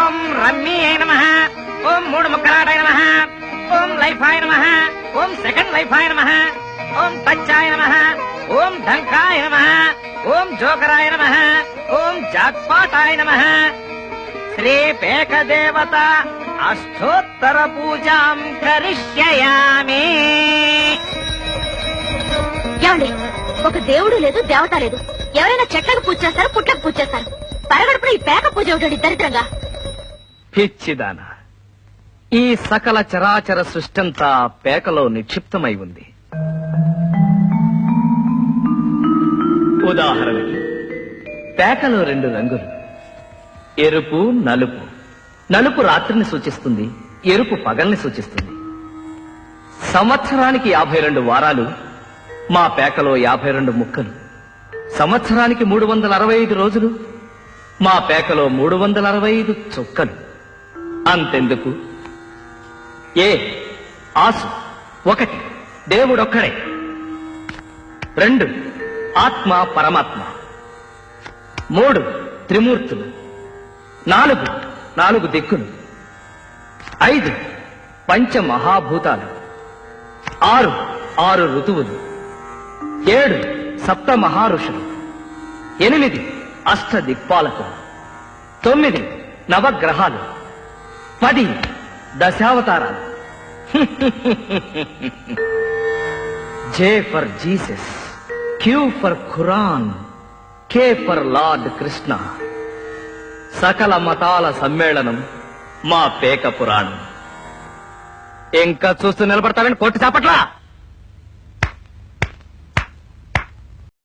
ఓం rummy అయి నమః, ఓం మూడు ముక్కలాటాయ నమః, ఓం లైఫాయ నమః, ఓం సెకండ్ లైఫాయ నమః, ఓం టచ్చాయ నమః, ఓం ఢంకాయ నమః, ఓం జోకరాయ నమః, ఓం జాక్పాటాయ నమః. శ్రీ పేక దేవత అష్టోత్తర పూజాం కరిష్యామి. ఏమండి, ఒక దేవుడు లేదు, దేవత లేదు. ఎవరైనా చెట్లకు పూజ చేస్తారు, పుట్లకు పూజ చేస్తారు. పరగడుపున ఈ పేక పూజ ఒకటి దరిద్రంగా. పిచ్చిదానా, ఈ సకల చరాచర సృష్టంతా పేకలో నిక్షిప్తమై ఉంది. ఉదాహరణకి పేకలో 2 రంగులు, ఎరుపు నలుపు. నలుపు రాత్రిని సూచిస్తుంది, ఎరుపు పగల్ని సూచిస్తుంది. సంవత్సరానికి 52 వారాలు, మా పేకలో 52 ముక్కలు. సంవత్సరానికి 365 రోజులు, మా పేకలో 365 చుక్కలు. అంతెందుకు, ఆసు 1 దేవుడొక్కడే, 2 ఆత్మ పరమాత్మ, 3 త్రిమూర్తులు, 4 దిక్కులు, 5 పంచమహాభూతాలు, 6 ఋతువులు, 7 సప్త మహారుషులు, 8 అష్ట దిక్పాలకులు, 9 నవగ్రహాలు, 10 దశావతారాలు. J for Jesus, Q for Quran, K for lord Krishna. సకల మతాల సమ్మేళనం మా పేక పురాణం. ఇంకా చూస్తూ నిలబడతారని కొట్టి చాపట్లా.